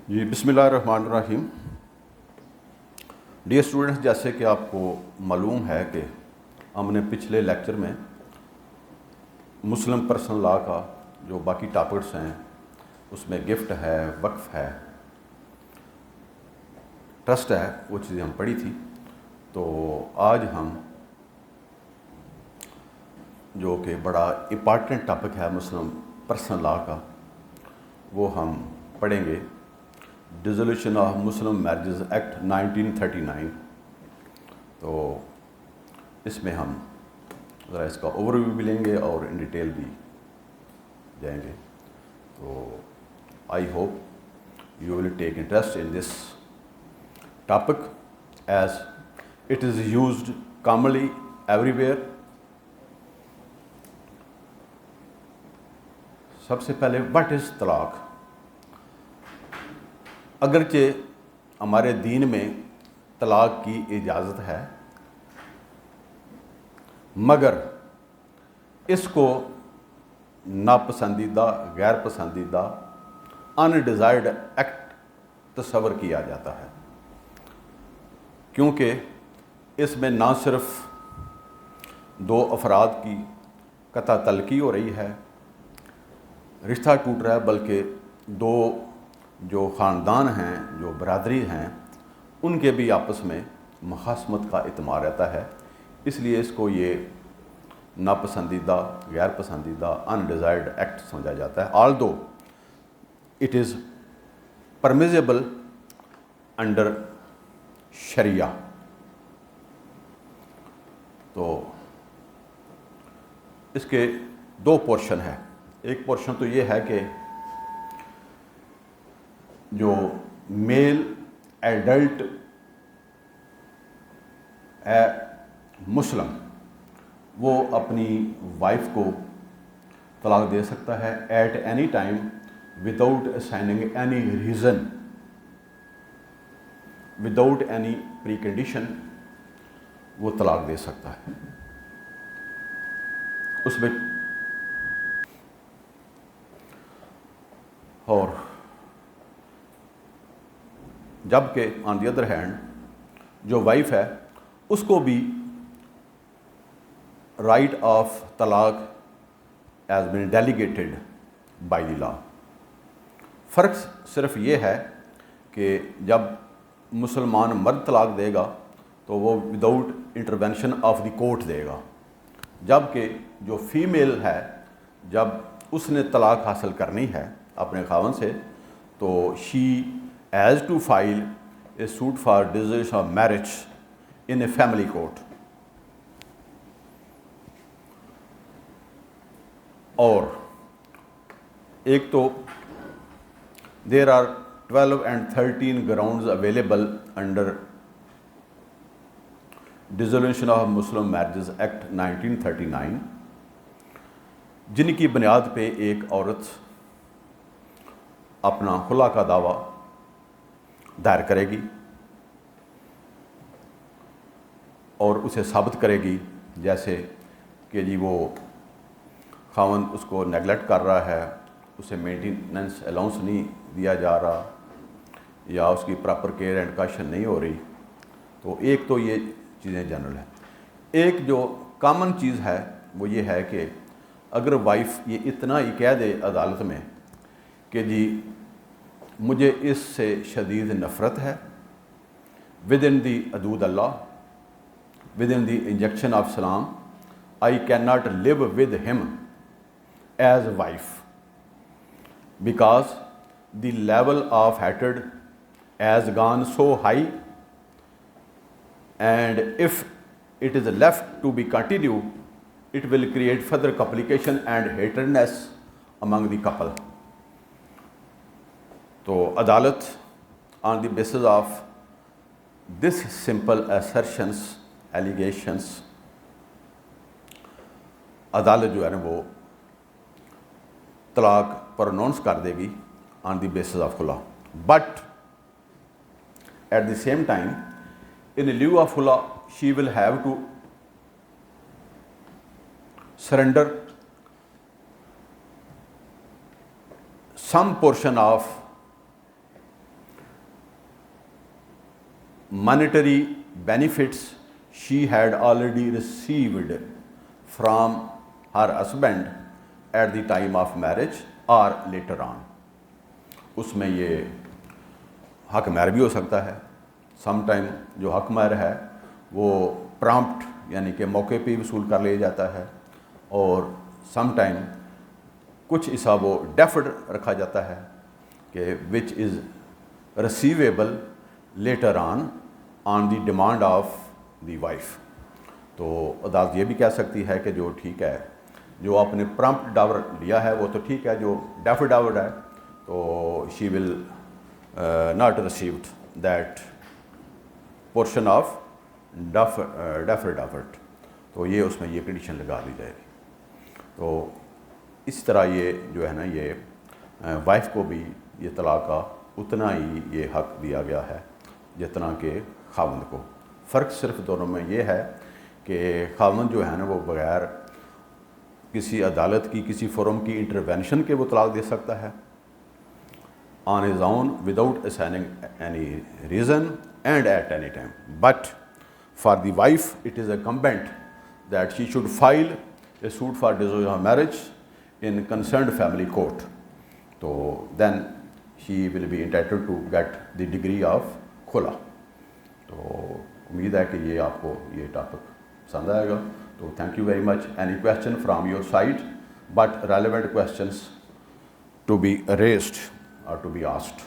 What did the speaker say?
جی بسم اللہ الرحمن الرحیم. ڈیئر اسٹوڈنٹس، جیسے کہ آپ کو معلوم ہے کہ ہم نے پچھلے لیکچر میں مسلم پرسنل لاء کا جو باقی ٹاپکس ہیں اس میں گفٹ ہے، وقف ہے، ٹرسٹ ہے، وہ چیزیں ہم پڑھی تھی. تو آج ہم جو کہ بڑا امپارٹنٹ ٹاپک ہے مسلم پرسنل لاء کا، وہ ہم پڑھیں گے dissolution of Muslim marriages act 1939. تو اس میں ہم ذرا اس کا اوور ویو بھی لیں گے اور ان ڈیٹیل بھی جائیں گے. تو I hope you will take interest in this topic as it is used commonly everywhere. سب سے پہلے واٹ از طلاق؟ اگرچہ ہمارے دین میں طلاق کی اجازت ہے، مگر اس کو ناپسندیدہ، غیر پسندیدہ، انڈیزائرڈ ایکٹ تصور کیا جاتا ہے، کیونکہ اس میں نہ صرف دو افراد کی قطع تلقی ہو رہی ہے، رشتہ ٹوٹ رہا ہے، بلکہ دو جو خاندان ہیں، جو برادری ہیں، ان کے بھی آپس میں مخاصمت کا احتمال رہتا ہے. اس لیے اس کو یہ ناپسندیدہ، غیر پسندیدہ، انڈیزائرڈ ایکٹ سمجھا جاتا ہے. Although it is permissible under شریعہ. تو اس کے دو پورشن ہیں. ایک پورشن تو یہ ہے کہ جو میل ایڈلٹ ہے مسلم، وہ اپنی وائف کو طلاق دے سکتا ہے at any time without assigning any reason, without any precondition وہ طلاق دے سکتا ہے. اس میں اور جبکہ آن دی ادر ہینڈ جو وائف ہے اس کو بھی رائٹ آف طلاق as been delegated by the law. فرق صرف یہ ہے کہ جب مسلمان مرد طلاق دے گا تو وہ without intervention of the court دے گا، جبکہ جو فیمیل ہے جب اس نے طلاق حاصل کرنی ہے اپنے خاوند سے تو she has to file a suit for dissolution of marriage in a family court. اور ایک تو there are 12 and 13 grounds available under Dissolution of Muslim Marriages Act 1939 جن کی بنیاد پہ ایک عورت اپنا خلا کا دعویٰ دائر کرے گی اور اسے ثابت کرے گی، جیسے کہ جی وہ خاوند اس کو نیگلیکٹ کر رہا ہے، اسے مینٹیننس الاؤنس نہیں دیا جا رہا، یا اس کی پراپر کیئر اینڈ کاشن نہیں ہو رہی. تو ایک تو یہ چیزیں جنرل ہیں. ایک جو کامن چیز ہے وہ یہ ہے کہ اگر وائف یہ اتنا ہی کہہ دے عدالت میں کہ جی مجھے اس سے شدید نفرت ہے، ود ان دی حدود Allah, within the injunction of Islam, I can not live with him as wife because the level of hatred has gone so high, and if it is left to be continued, it will create further complication and hatredness among the couple. تو عدالت on the basis of this simple assertions, allegations، عدالت جو ہے نا وہ طلاق pronouns کر دے گی on the basis of خلا. But at the same time, in lieu of khula, she will have to surrender some portion of monetary benefits she had already received from her husband at the time of marriage or later on. اس میں یہ حق مہر بھی ہو سکتا ہے. Some time جو حق مہر ہے وہ پرامپٹ یعنی کہ موقع پہ وصول کر لیا جاتا ہے, اور سم ٹائم کچھ حصہ وہ ڈیفرڈ رکھا جاتا ہے کہ which is receivable later on the demand of the wife. تو عدالت یہ بھی کہہ سکتی ہے کہ جو ٹھیک ہے جو آپ نے پرامپٹ ڈاور لیا ہے وہ تو ٹھیک ہے, جو ڈیفرڈ ڈاور ہے تو she will not received that portion of deferred dower. تو یہ اس میں یہ کنڈیشن لگا دی جائے گی. تو اس طرح یہ جو ہے نا یہ وائف کو بھی یہ طلاق کا اتنا ہی یہ حق دیا گیا ہے جتنا کہ خاوند کو. فرق صرف دونوں میں یہ ہے کہ خاوند جو ہے نا وہ بغیر کسی عدالت کی کسی فورم کی انٹروینشن کے وہ طلاق دے سکتا ہے آن his own without assigning any reason and at any time. But for the wife it is incumbent that she should file a suit for dissolution of marriage in concerned family court. So then she will be entitled to get the degree of khula. تو امید ہے کہ یہ آپ کو یہ topic پسند آئے گا. تو thank you very much. Any question from your side but relevant questions to be raised or to be asked.